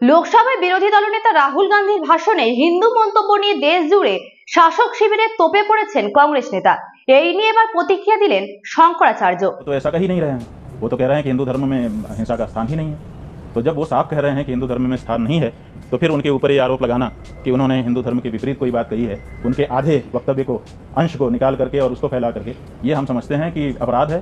লোকসভায় বিরোধী দলনেতা রাহুল গান্ধীর ভাষণে হিন্দু মন্তব্য নিয়ে দেশ জুড়ে শাসক শিবিরে তোপে পড়েছেন কংগ্রেস নেতা। এই নিয়ে এবার প্রতিক্রিয়া দিলেন শঙ্করাচার্য। तो ऐसा कह ही नहीं रहे हैं। वो तो कह रहे हैं कि हिंदू धर्म में हिंसा का स्थान ही नहीं है। तो जब वो साफ कह रहे हैं कि हिंदू धर्म में स्थान नहीं है, तो फिर उनके ऊपर ये आरोप लगाना कि उन्होंने हिंदू धर्म के विपरीत कोई बात कही है, उनके आधे वक्तव्य को, अंश को निकाल करके और उसको फैला करके, ये हम समझते हैं कि अपराध है,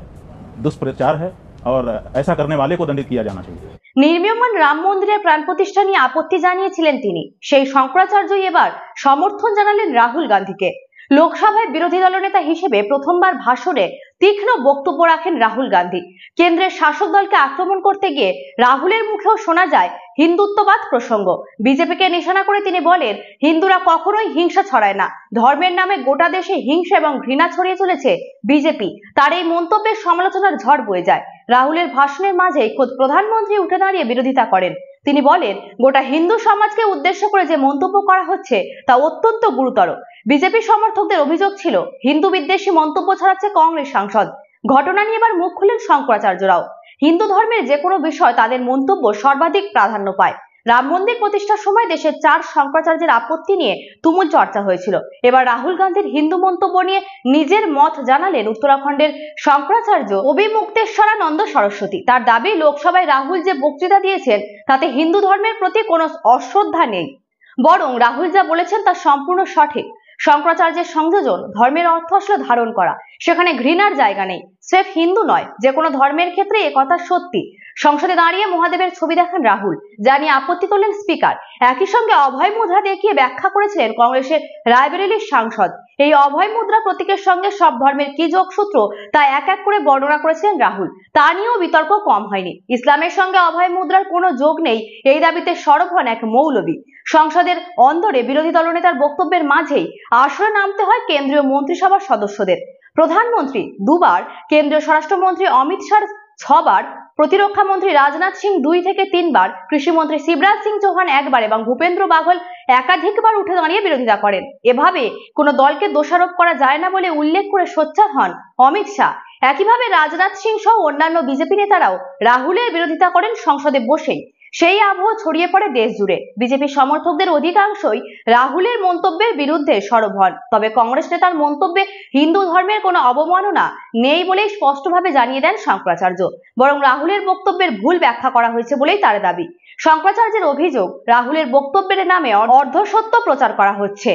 दुष्प्रचार है और ऐसा करने वाले को दंडित किया जाना चाहिए। নির্মীয়মান রাম মন্দিরের প্রাণ প্রতিষ্ঠা নিয়ে আপত্তি জানিয়েছিলেন তিনি। সেই শঙ্করাচার্যই এবার সমর্থন জানালেন রাহুল গান্ধীকে। লোকসভায় বিরোধী দলনেতা হিসেবে প্রথমবার ভাষণে তীক্ষ্ণ বক্তব্য রাখেন রাহুল গান্ধী। কেন্দ্রের শাসক দলকে আক্রমণ করতে গিয়ে রাহুলের মুখেও শোনা যায় হিন্দুত্ববাদ প্রসঙ্গ। বিজেপিকে নিশানা করে তিনি বলেন, হিন্দুরা কখনোই হিংসা ছড়ায় না, ধর্মের নামে গোটা দেশে হিংসা এবং ঘৃণা ছড়িয়ে চলেছে বিজেপি। তার এই মন্তব্যের সমালোচনার ঝড় বয়ে যায়। রাহুলের ভাষণের মাঝেই খোদ প্রধানমন্ত্রী উঠে দাঁড়িয়ে বিরোধিতা করেন। তিনি বলেন, গোটা হিন্দু সমাজকে উদ্দেশ্য করে যে মন্তব্য করা হচ্ছে তা অত্যন্ত গুরুতর। বিজেপি সমর্থকদের অভিযোগ ছিল হিন্দু বিদ্বেষী মন্তব্য ছড়াচ্ছে কংগ্রেস সাংসদ। ঘটনা নিয়ে এবার মুখ খুললেন শঙ্করাচার্যরাও। হিন্দু ধর্মের যে কোনো বিষয় তাদের মন্তব্য সর্বাধিক প্রাধান্য পায়। রাম মন্দির প্রতিষ্ঠার সময় দেশের 4 শঙ্করাচার্যের আপত্তি নিয়ে তুমুল চর্চা হয়েছিল। এবার রাহুল গান্ধীর হিন্দু মন্তব্য নিয়ে নিজের মত জানালেন উত্তরাখণ্ডের শঙ্করাচার্য অভিমুক্তেশ্বরানন্দ সরস্বতী। তার দাবি, লোকসভায় রাহুল যে বক্তৃতা দিয়েছেন তাতে হিন্দু ধর্মের প্রতি কোনো অশ্রদ্ধা নেই, বরং রাহুল যা বলেছেন তা সম্পূর্ণ সঠিক। শঙ্করাচার্যের সংযোজন, ধর্মের অর্থ আসলে ধারণ করা, সেখানে ঘৃণার জায়গা নেই। স্রেফ হিন্দু নয়, যে কোনো ধর্মের ক্ষেত্রে এ কথা সত্যি। সংসদে দাঁড়িয়ে মহাদেবের ছবি দেখান রাহুল, যা নিয়ে আপত্তি তোলেন স্পিকার। একই সঙ্গে অভয় মুদ্রা দেখিয়ে ব্যাখ্যা করেছিলেন কংগ্রেসের রায়বেরেলির সাংসদ। এই অভয় মুদ্রা প্রতীকের সঙ্গে সব ধর্মের কি যোগসূত্র তা এক এক করে বর্ণনা করেছিলেন রাহুল। তা নিয়েও বিতর্ক কম হয়নি। ইসলামের সঙ্গে অভয় মুদ্রার কোনো যোগ নেই, এই দাবিতে সরব হন এক মৌলবী। সংসদের অন্দরে বিরোধী দলনেতার বক্তব্যের মাঝেই আসরে নামতে হয় কেন্দ্রীয় মন্ত্রিসভার সদস্যদের। প্রধানমন্ত্রী 2 বার, কেন্দ্রীয় স্বরাষ্ট্রমন্ত্রী অমিত শাহ 6 বার, প্রতিরক্ষা মন্ত্রী রাজনাথ সিং 2 থেকে 3 বার, কৃষিমন্ত্রী শিবরাজ সিং চৌহান 1 বার এবং ভূপেন্দ্র বাঘেল একাধিকবার উঠে দাঁড়িয়ে বিরোধিতা করেন। এভাবে কোনো দলকে দোষারোপ করা যায় না বলে উল্লেখ করে সোচ্চার হন অমিত শাহ। একইভাবে রাজনাথ সিং সহ অন্যান্য বিজেপি নেতারাও রাহুলের বিরোধিতা করেন সংসদে বসেই। সেই আবহ ছড়িয়ে পড়ে দেশ জুড়ে। বিজেপি সমর্থকদের অধিকাংশই রাহুলের মন্তব্যের বিরুদ্ধে সরব হন। তবে কংগ্রেস নেতার মন্তব্যে হিন্দু ধর্মের কোনো অবমাননা নেই বলেই স্পষ্টভাবে জানিয়ে দেন শঙ্করাচার্য। বরং রাহুলের বক্তব্যের ভুল ব্যাখ্যা করা হয়েছে বলেই তার দাবি। শঙ্করাচার্যের অভিযোগ, রাহুলের বক্তব্যের নামে অর্ধসত্য প্রচার করা হচ্ছে।